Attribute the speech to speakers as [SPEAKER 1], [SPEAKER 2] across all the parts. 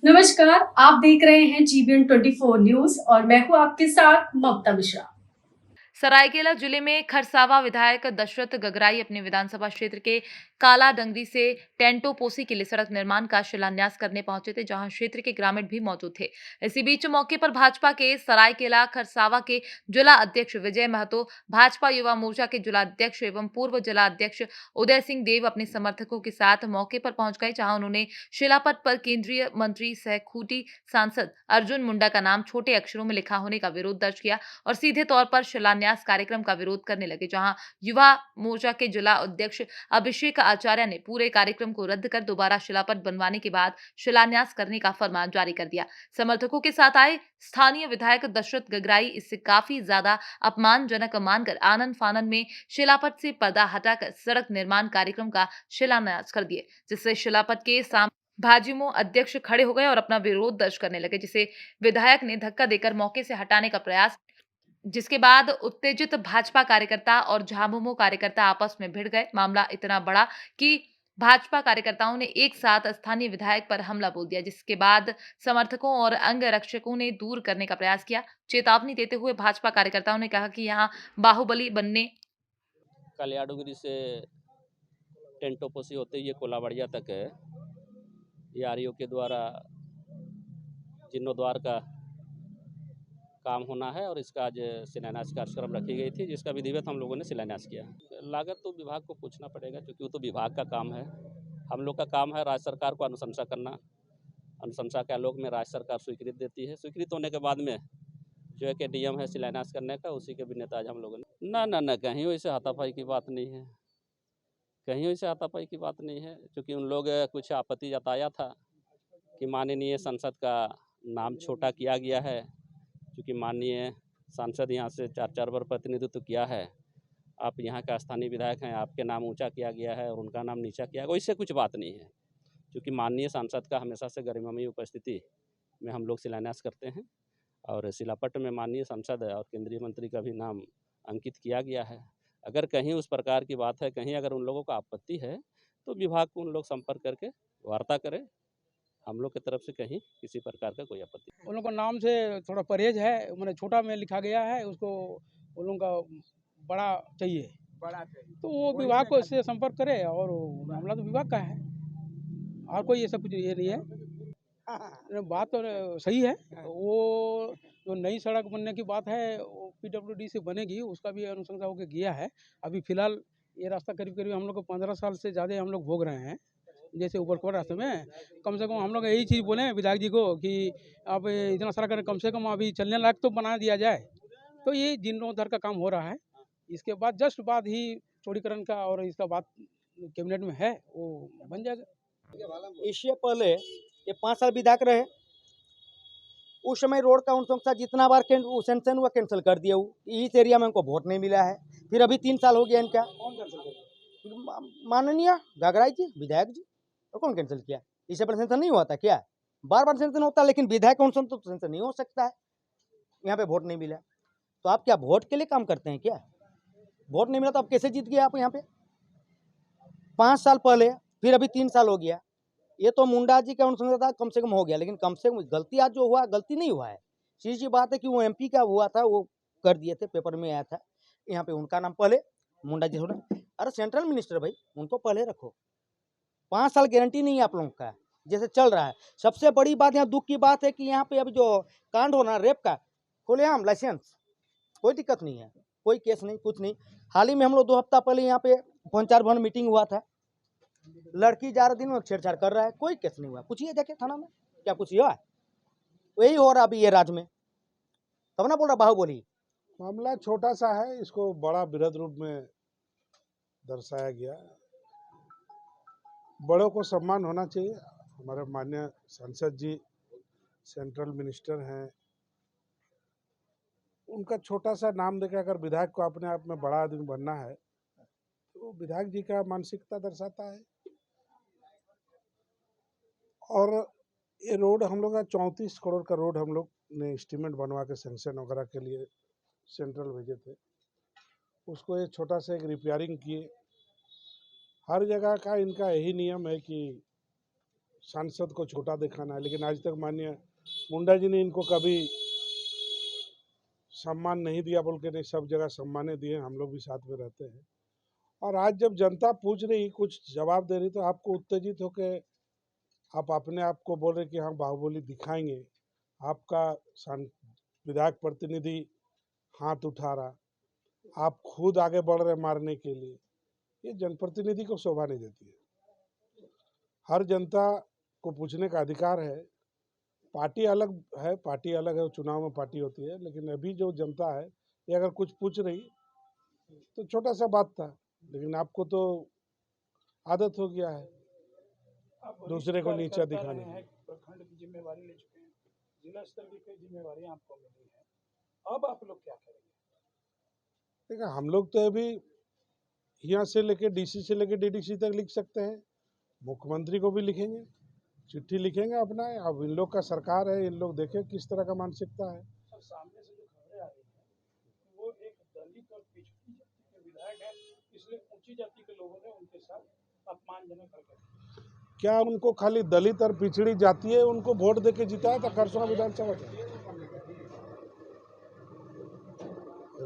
[SPEAKER 1] नमस्कार, आप देख रहे हैं जीबीएन 24 न्यूज और मैं हूं आपके साथ ममता मिश्रा।
[SPEAKER 2] सरायकेला जिले में खरसावा विधायक दशरथ गगराई अपने विधानसभा क्षेत्र के काला डंगरी से टेंटो पोसी के लिए सड़क निर्माण का शिलान्यास करने पहुंचे थे, जहां क्षेत्र के ग्रामीण भी मौजूद थे। इसी बीच मौके पर भाजपा के सरायकेला खरसावा के जिला अध्यक्ष विजय महतो, भाजपा युवा मोर्चा के जिला अध्यक्ष एवं पूर्व जिला अध्यक्ष उदय सिंह देव अपने समर्थकों के साथ मौके पर पहुंच गए, जहां उन्होंने शिलापट पर केंद्रीय मंत्री सह खूंटी सांसद अर्जुन मुंडा का नाम छोटे अक्षरों में लिखा होने का विरोध दर्ज किया और सीधे तौर पर शिलान्यास कार्यक्रम का विरोध करने लगे, जहां युवा मोर्चा के जिला अध्यक्ष अभिषेक आचार्य ने पूरे कार्यक्रम को रद्द कर दोबारा शिलापट बनवाने के बाद शिलान्यास करने का फरमान जारी कर दिया। समर्थकों के साथ आए स्थानीय विधायक दशरथ गगराई इससे काफी ज्यादा अपमानजनक मानकर आनंद फानन में शिलापट से पर्दा हटाकर सड़क निर्माण कार्यक्रम का शिलान्यास कर दिए, जिससे शिलापट के भाजयुमो अध्यक्ष खड़े हो गए और अपना विरोध दर्ज करने लगे, जिसे विधायक ने धक्का देकर मौके से हटाने का प्रयास, जिसके बाद उत्तेजित भाजपा कार्यकर्ता और झामुमो कार्यकर्ता आपस में भिड़ गए। मामला इतना बड़ा कि भाजपा कार्यकर्ताओं ने एक साथ स्थानीय विधायक पर हमला बोल दिया, जिसके बाद समर्थकों और अंगरक्षकों ने दूर करने का प्रयास किया। चेतावनी देते हुए भाजपा कार्यकर्ताओं ने कहा कि यहाँ बाहुबली बनने
[SPEAKER 3] कलियाडुंगरी से टेंटोपोसी होते हुए कोलाबड़िया तक है, यारियों के द्वारा जीर्णोद्वार का काम होना है और इसका आज शिलान्यास कार्यक्रम रखी गई थी, जिसका विधिवत हम लोगों ने शिलान्यास किया। लागत तो विभाग को पूछना पड़ेगा, क्योंकि वो तो विभाग का काम है। हम लोग का काम है राज्य सरकार को अनुशंसा करना। अनुशंसा के आलोक में राज्य सरकार स्वीकृति देती है। स्वीकृत होने के बाद में जो है कि नियम है शिलान्यास करने का, उसी के बिना आज हम लोगों ने ना कहीं वैसे हाथापाई की बात नहीं है, कहीं वैसे हाथापाई की बात नहीं है। क्योंकि उन लोग कुछ आपत्ति जताया था कि माननीय संसद का नाम छोटा किया गया है, क्योंकि माननीय सांसद यहाँ से 4 बार प्रतिनिधित्व किया है। आप यहाँ का स्थानीय विधायक हैं, आपके नाम ऊंचा किया गया है और उनका नाम नीचा किया गया। वैसे कुछ बात नहीं है, क्योंकि माननीय सांसद का हमेशा से गरिमामयी उपस्थिति में हम लोग शिलान्यास करते हैं और शिलापट में माननीय सांसद और केंद्रीय मंत्री का भी नाम अंकित किया गया है। अगर कहीं उस प्रकार की बात है, कहीं अगर उन लोगों को आपत्ति है, तो विभाग को उन लोग संपर्क करके वार्ता करें। हम लोग की तरफ से कहीं किसी प्रकार का कोई आपत्ति नहीं।
[SPEAKER 4] उन लोगों का नाम से थोड़ा परहेज है, मैंने छोटा में लिखा गया है, उसको उन लोगों का बड़ा चाहिए, तो वो विभाग को इससे संपर्क करे और मामला तो विभाग का है, और कोई ऐसा कुछ ये नहीं है। बात तो सही है। वो जो नई सड़क बनने की बात है वो पीडब्ल्यूडी से बनेगी, उसका भी अनुशंसा होकर गया है। अभी फिलहाल ये रास्ता करीब करीब हम लोग को 15 साल से ज़्यादा हम लोग भोग रहे हैं, जैसे ऊपर कोट रास्ते में। कम से कम हम लोग यही चीज़ बोले विधायक जी को कि आप इतना सारा करें, कम से कम अभी चलने लायक तो बना दिया जाए। तो ये जीर्णोद्धार का काम हो रहा है। इसके बाद जस्ट बाद ही चौड़ीकरण का और इसका बात कैबिनेट में है, वो बन जाएगा।
[SPEAKER 5] इससे पहले ये 5 साल विधायक रहे, उस समय रोड का अनुशंसा जितना बार सेंक्शन हुआ कैंसिल कर दिया। इस एरिया में उनको वोट नहीं मिला है। फिर अभी 3 साल हो गया इनका। माननीय गगराई जी विधायक जी, और कौन कैंसिल किया? इससे पहले सेंक्शन नहीं हुआ था क्या? बार बार सेंक्शन होता है, लेकिन विधायक का अनुशंसा तो सेंक्शन नहीं हो सकता है। यहाँ पे वोट नहीं मिला, तो आप क्या वोट के लिए काम करते हैं क्या? वोट नहीं मिला तो आप कैसे जीत गए आप यहाँ पे? 5 साल पहले, फिर अभी 3 साल हो गया। ये तो मुंडा जी का अनुशंसा था, कम से कम हो गया, लेकिन कम से कम गलती आज जो हुआ, गलती नहीं हुआ है। सीधी सी बात है कि वो एमपी का हुआ था, वो कर दिए थे, पेपर में आया था। यहाँ पे उनका नाम पहले मुंडा जी थोड़ा, अरे सेंट्रल मिनिस्टर भाई, उनको पहले रखो। 5 साल गारंटी नहीं है आप लोगों का, जैसे चल रहा है। सबसे बड़ी बात यहाँ दुख की बात है कि यहाँ पे अभी जो कांड हो रहा रेप का, खुलेआम लाइसेंस, कोई दिक्कत नहीं है, कोई केस नहीं, कुछ नहीं। हाल ही में हम लोग 2 हफ्ता पहले यहाँ पे पंचायत भवन मीटिंग हुआ था, लड़की जा रही दिन में छेड़छाड़ कर रहा है, कोई केस नहीं हुआ। पूछिए जाके थाना में, क्या कुछ हुआ? वही हो रहा अभी ये राज्य में, तब ना बोल रहा बाहुबली।
[SPEAKER 6] मामला छोटा सा है, इसको बड़ा बृहद रूप में दर्शाया गया। बड़ों को सम्मान होना चाहिए। हमारे माननीय सांसद जी सेंट्रल मिनिस्टर हैं, उनका छोटा सा नाम देकर अगर विधायक को अपने आप में बड़ा आदमी बनना है, तो विधायक जी का मानसिकता दर्शाता है। और ये रोड हम लोग का 34 करोड़ का रोड हम लोग ने एस्टीमेट बनवा के सेंक्शन वगैरह के लिए सेंट्रल भेजे थे। उसको एक छोटा सा एक रिपेयरिंग किए। हर जगह का इनका यही नियम है कि सांसद को छोटा दिखाना है, लेकिन आज तक माननीय मुंडा जी ने इनको कभी सम्मान नहीं दिया, बोल के नहीं, सब जगह सम्माने दिए, हम लोग भी साथ में रहते हैं। और आज जब जनता पूछ रही, कुछ जवाब दे रही, तो आपको उत्तेजित होकर आप अपने आप को बोल रहे कि हाँ बाहुबली दिखाएंगे, आपका विधायक प्रतिनिधि हाथ उठा रहा, आप खुद आगे बढ़ रहे मारने के लिए, ये जनप्रतिनिधि को शोभा नहीं देती है। हर जनता को पूछने का अधिकार है, पार्टी अलग है, चुनाव में पार्टी होती है, लेकिन अभी जो जनता है ये अगर कुछ पूछ रही तो छोटा सा बात था, लेकिन आपको तो आदत हो गया है दूसरे को नीचा दिखाने की।
[SPEAKER 4] प्रखंड की जिम्मेवारी ले चुके हैं, जिला स्तर की कई जिम्मेवारी आपको मिली है, अब आप लोग क्या करेंगे?
[SPEAKER 6] देखिए, हम लोग तो अभी यहाँ से लेके डीसी से लेके डीडीसी तक लिख सकते हैं, मुख्यमंत्री को भी लिखेंगे, चिट्ठी लिखेंगे अपना। अब इन लोग का सरकार है, इन लोग देखें किस तरह का मानसिकता है।
[SPEAKER 4] सर, सामने से जो खबरें आ रही हैं वो एक दलित और पिछड़ी जाति के विधायक है, इसलिए ऊंची जाति के लोगों ने उनके साथ अपमानजनक हरकत।
[SPEAKER 6] क्या उनको खाली दलित और पिछड़ी जाति है उनको वोट देके जिताया था खरसों विधानसभा में?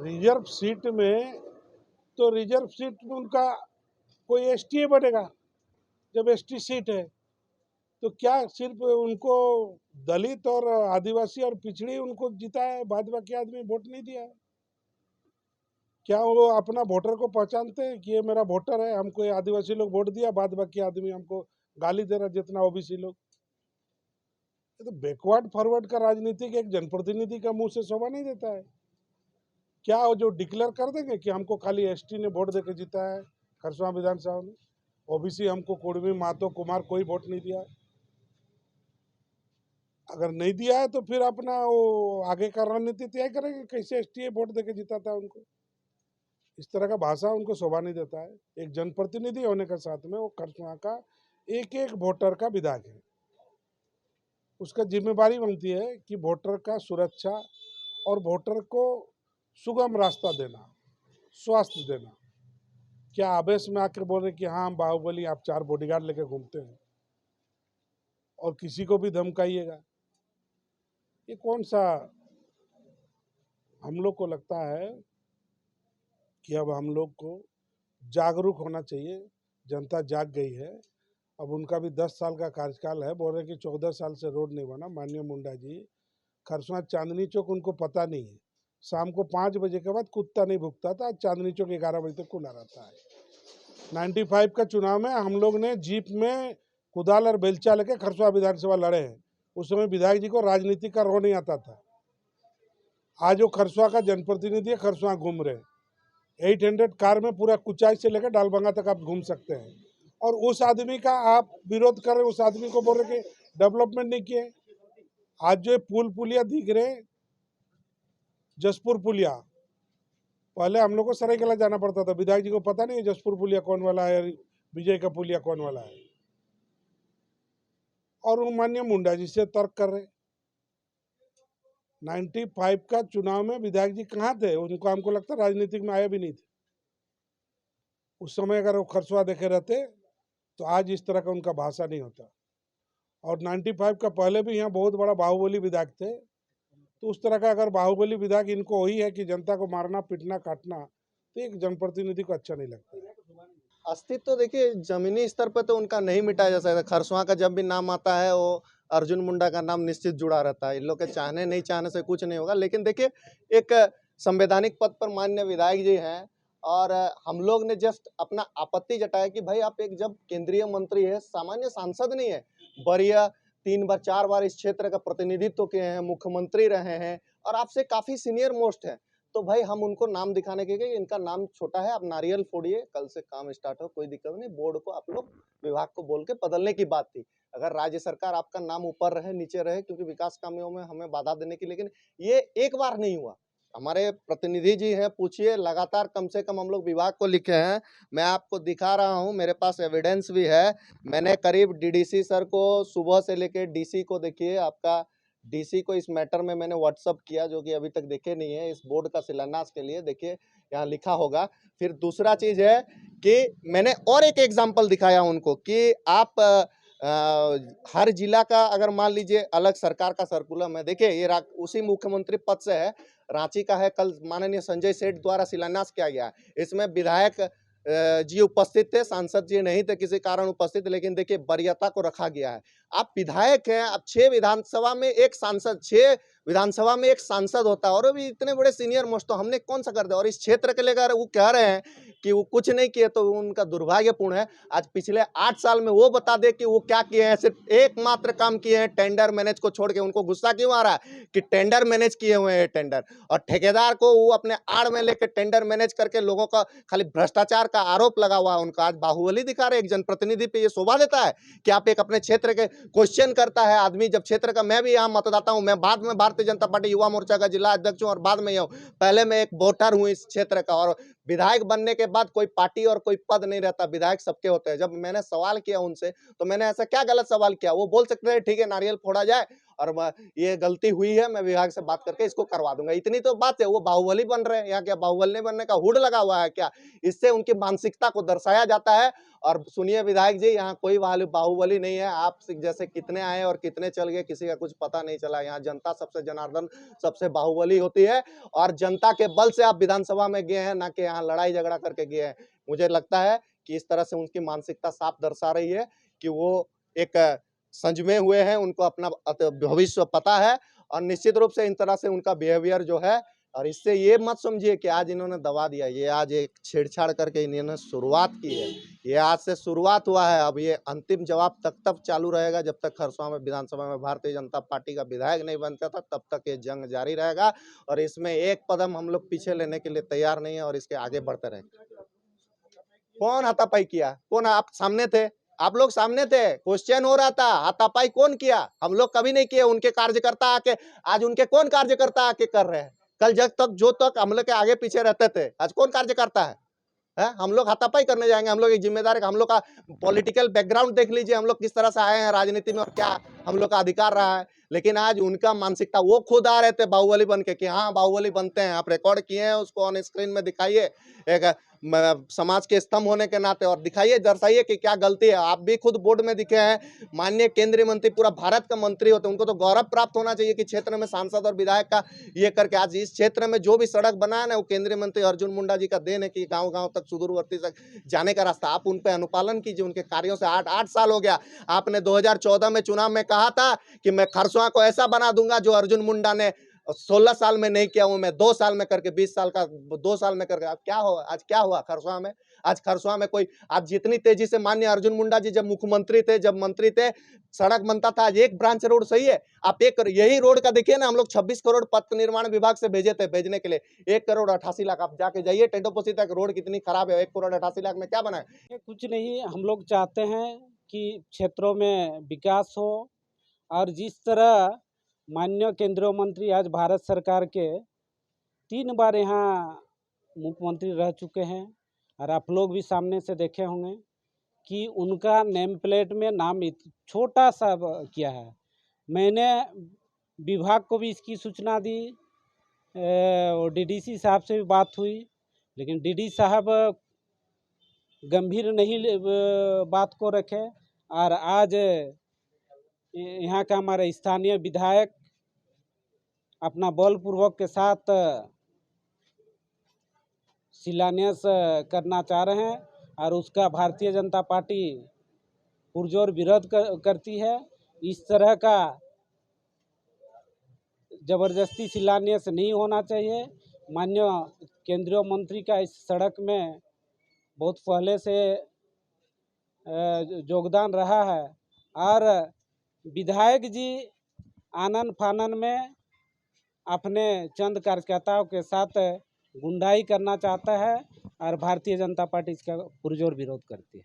[SPEAKER 6] रिजर्व सीट में तो रिजर्व सीट में उनका कोई एसटी बनेगा, जब एसटी सीट है तो क्या सिर्फ उनको दलित और आदिवासी और पिछड़ी उनको जिताया है, बाद बाकी आदमी वोट नहीं दिया? क्या वो अपना वोटर को पहचानते हैं कि ये मेरा वोटर है, हमको ये आदिवासी लोग वोट दिया, बाद बाकी आदमी हमको गाली दे रहा जितना ओबीसी लोग? ये तो बैकवर्ड फॉरवर्ड का राजनीतिक एक जनप्रतिनिधि का मुंह से शोभा नहीं देता है। क्या वो जो डिक्लेयर कर देंगे कि हमको खाली एसटी ने वोट देके जीता है खरसों विधानसभा में, ओबीसी हमको कुर्मी मातो कुमार कोई वोट नहीं दिया है? अगर नहीं दिया है तो फिर अपना वो आगे का रणनीति तय करेंगे, कैसे एसटी वोट देके जिताता है उनको। इस तरह का भाषा उनको शोभा नहीं देता है। एक जनप्रतिनिधि होने के साथ में वो खरसों का एक एक वोटर का विधायक है, उसका जिम्मेदारी बनती है कि वोटर का सुरक्षा और वोटर को सुगम रास्ता देना, स्वास्थ्य देना। क्या आवेश में आकर बोल रहे कि हाँ हम बाहुबली, आप 4 बॉडीगार्ड लेके घूमते हैं और किसी को भी धमकाइएगा, ये कौन सा? हम लोग को लगता है कि अब हम लोग को जागरूक होना चाहिए। जनता जाग गई है, अब उनका भी 10 साल का कार्यकाल है। बोल रहे कि 14 साल से रोड नहीं बना। माननीय मुंडा जी, खरसों चांदनी चौक उनको पता नहीं है, शाम को 5 बजे के बाद कुत्ता नहीं भुगता था, चांदनी चौक 11 बजे तक खुला रहता है। 95 का चुनाव में हम लोग ने जीप में कुदाल और बेलचा लेके खरसों विधानसभा लड़े हैं। उस समय विधायक जी को राजनीति का रो नहीं आता था। आज वो खरसों का जनप्रतिनिधि है, खरसों घूम रहे 800 कार में पूरा कुचाई से लेकर डालबंगा तक आप घूम सकते हैं, और उस आदमी का आप विरोध कर रहे, उस आदमी को बोल रहे कि डेवलपमेंट नहीं किए। आज जो पुलिया दिख रहे, जसपुर पुलिया, पहले हम लोग को सरायकेला जाना पड़ता था, विधायक जी को पता नहीं है जसपुर पुलिया कौन वाला है, विजय का पुलिया कौन वाला है, और वो माननीय मुंडा जी से तर्क कर रहे। 95 का चुनाव में विधायक जी कहाँ थे? उनको हमको लगता राजनीतिक में आया भी नहीं थे उस समय। अगर वो खरसों देखे रहते तो आज इस तरह का उनका भाषा नहीं होता। और 95 का पहले भी यहाँ बहुत बड़ा बाहुबली विधायक थे, तो उस तरह का अगर बाहुबली विधायक इनको वही है कि जनता को मारना पीटना काटना, तो एक जनप्रतिनिधि को अच्छा नहीं लगता।
[SPEAKER 7] अस्तित्व तो देखिए जमीनी स्तर पर तो उनका नहीं मिटाया जा सकता। खरसों का जब भी नाम आता है वो अर्जुन मुंडा का नाम निश्चित जुड़ा रहता है। इन लोग के चाहने नहीं चाहने से कुछ नहीं होगा। लेकिन देखिए, एक संवैधानिक पद पर माननीय विधायक जी हैं, और हम लोग ने जस्ट अपना आपत्ति जताया कि भाई आप एक जब केंद्रीय मंत्री है, सामान्य सांसद नहीं है, वरीय 3 बार 4 बार इस क्षेत्र का प्रतिनिधित्व किए हैं, मुख्यमंत्री रहे हैं, और आपसे काफी सीनियर मोस्ट है, तो भाई हम उनको नाम दिखाने के लिए, इनका नाम छोटा है, आप नारियल फोड़िए, कल से काम स्टार्ट हो, कोई दिक्कत नहीं। बोर्ड को आप लोग विभाग को बोल के बदलने की बात थी। अगर राज्य सरकार आपका नाम ऊपर रहे नीचे रहे, क्योंकि विकास कामों में हमें बाधा देने की, लेकिन ये एक बार नहीं हुआ। हमारे प्रतिनिधि जी हैं, पूछिए, लगातार कम से कम हम लोग विभाग को लिखे हैं। मैं आपको दिखा रहा हूं, मेरे पास एविडेंस भी है। मैंने करीब डीडीसी सर को सुबह से लेके डीसी को, देखिए आपका डीसी को इस मैटर में मैंने व्हाट्सअप किया, जो कि अभी तक देखे नहीं है, इस बोर्ड का शिलान्यास के लिए। देखिए यहाँ लिखा होगा। फिर दूसरा चीज है कि मैंने और एक एग्जाम्पल दिखाया उनको कि आप हर जिला का अगर मान लीजिए अलग सरकार का सर्कुलम है। देखिए ये उसी मुख्यमंत्री पद से है, रांची का है, कल माननीय संजय सेठ द्वारा शिलान्यास किया गया। इसमें विधायक जी उपस्थित थे, सांसद जी नहीं थे किसी कारण उपस्थित, लेकिन देखिए वरीयता को रखा गया है। आप विधायक हैं, आप 6 विधानसभा में एक सांसद, 6 विधानसभा में एक सांसद होता है और वो भी इतने बड़े सीनियर मोस्ट, तो हमने कौन सा कर दिया। और इस क्षेत्र के लेकर वो कह रहे हैं कि वो कुछ नहीं किए, तो उनका दुर्भाग्यपूर्ण है। आज पिछले 8 साल में वो बता दे कि वो क्या किए हैं। सिर्फ एकमात्र काम किए हैं, टेंडर मैनेज को छोड़ के। उनको गुस्सा क्यों आ रहा है कि टेंडर मैनेज किए हुए हैं टेंडर, और ठेकेदार को वो अपने आड़ में लेकर टेंडर मैनेज करके लोगों का खाली भ्रष्टाचार का आरोप लगा हुआ है उनका। आज बाहुबली दिखा रहे एक जनप्रतिनिधि पे। ये शोभा देता है कि आप एक अपने क्षेत्र के क्वेश्चन करता है आदमी, जब क्षेत्र का, मैं भी यहाँ मतदाता हूँ, मैं बाद में भारतीय जनता पार्टी युवा मोर्चा का जिला अध्यक्ष हूँ और बाद में हूँ, पहले मैं एक वोटर हूँ इस क्षेत्र का। और विधायक बनने के बाद कोई पार्टी और कोई पद नहीं रहता, विधायक सबके होते हैं। जब मैंने सवाल किया उनसे, तो मैंने ऐसा क्या गलत सवाल किया? वो बोल सकते हैं ठीक है नारियल फोड़ा जाए और ये गलती हुई है, मैं विभाग से बात करके इसको करवा दूंगा, इतनी तो बात है। वो बाहुबली बन रहे हैं, यहाँ क्या बाहुबली बनने का हुड लगा हुआ है क्या? इससे उनकी मानसिकता को दर्शाया जाता है। और सुनिए विधायक जी, यहाँ कोई बाहुबली नहीं है। आप जैसे कितने आए और कितने चल गए, किसी का कुछ पता नहीं चला। यहाँ जनता सबसे जनार्दन, सबसे बाहुबली होती है, और जनता के बल से आप विधानसभा में गए हैं, ना कि यहाँ लड़ाई झगड़ा करके गए हैं। मुझे लगता है कि इस तरह से उनकी मानसिकता साफ दर्शा रही है कि वो एक संजमे हुए हैं, उनको अपना भविष्य पता है, और निश्चित रूप से इन तरह से उनका बिहेवियर जो है। और इससे ये मत समझिए कि आज इन्होंने दबा दिया, ये आज एक छेड़छाड़ करके इन्होंने शुरुआत की है। ये आज से शुरुआत हुआ है, अब ये अंतिम जवाब तब चालू रहेगा जब तक खरसवां में विधानसभा में भारतीय जनता पार्टी का विधायक नहीं बनता था, तब तक ये जंग जारी रहेगा। और इसमें एक कदम हम लोग पीछे लेने के लिए तैयार नहीं है, और इसके आगे बढ़ते रहेंगे। कौन हाथापाई किया? कौन? आप सामने थे, आप लोग सामने थे, क्वेश्चन हो रहा था। हाथापाई कौन किया? हम लोग कभी नहीं किए। उनके कार्यकर्ता आके, आज उनके कौन कार्यकर्ता आके कर रहे हैं? कल जब तक जो तक हम लोग के आगे पीछे रहते थे, आज कौन कार्यकर्ता है? हम लोग हाथापाई करने जाएंगे? हम लोग एक जिम्मेदार, हम लोग का पॉलिटिकल बैकग्राउंड देख लीजिए, हम लोग किस तरह से आए हैं राजनीति में और क्या हम लोग का अधिकार रहा है। लेकिन आज उनका मानसिकता, वो खुद आ रहे थे बाहुबली बन के कि हाँ बाहुबली बनते हैं। आप रिकॉर्ड किए हैं, उसको ऑन स्क्रीन में दिखाइए एक समाज के स्तंभ होने के नाते, और दिखाइए, दर्शाइए कि क्या गलती है। आप भी खुद बोर्ड में दिखे हैं, माननीय केंद्रीय मंत्री, पूरा भारत का मंत्री होते हैं, उनको तो गौरव प्राप्त होना चाहिए कि क्षेत्र में सांसद और विधायक का ये करके। आज इस क्षेत्र में जो भी सड़क बना है ना, वो केंद्रीय मंत्री अर्जुन मुंडा जी का देन है कि गांव-गांव तक, सुदूरवर्ती तक जाने का रास्ता। आप उन पे अनुपालन कीजिए, उनके कार्यों से। 8 साल हो गया। आपने 2014 में चुनाव में कहा था कि मैं खरसवां को ऐसा बना दूंगा जो अर्जुन मुंडा ने 16 साल में नहीं किया हूं, मैं 2 साल में करके, 20 साल का 2 साल में करके। अब क्या हो, आज क्या हुआ खरसवां में? आज खरसवां में कोई, आज जितनी तेजी से माननीय अर्जुन मुंडा जी जब मुख्यमंत्री थे, जब मंत्री थे, सड़क बनता था, आज एक ब्रांच रोड सही है। आप एक यही रोड का देखिए ना, हम लोग 26 करोड़ पथ निर्माण विभाग से भेजे थे, भेजने के लिए 1 करोड़ 88 लाख। आप जाके जाइए टेंटोपोसी तक, रोड कितनी खराब है। 1 करोड़ 88 लाख में क्या बना है?
[SPEAKER 4] कुछ नहीं। हम लोग चाहते हैं कि क्षेत्रों में विकास हो, और जिस तरह माननीय केंद्रीय मंत्री आज भारत सरकार के 3 बार यहाँ मुख्यमंत्री रह चुके हैं, और आप लोग भी सामने से देखे होंगे कि उनका नेम प्लेट में नाम छोटा सा किया है। मैंने विभाग को भी इसकी सूचना दी, और डीडीसी साहब से भी बात हुई, लेकिन डीडी साहब गंभीर नहीं बात को रखे। और आज यहाँ का हमारे स्थानीय विधायक अपना बलपूर्वक के साथ शिलान्यास करना चाह रहे हैं, और उसका भारतीय जनता पार्टी पुरजोर विरोध करती है। इस तरह का जबरदस्ती शिलान्यास नहीं होना चाहिए। माननीय केंद्रीय मंत्री का इस सड़क में बहुत पहले से योगदान रहा है, और विधायक जी आनन फानन में अपने चंद कार्यकर्ताओं के साथ गुंडाई करना चाहता है, और भारतीय जनता पार्टी इसका पुरजोर विरोध करती है।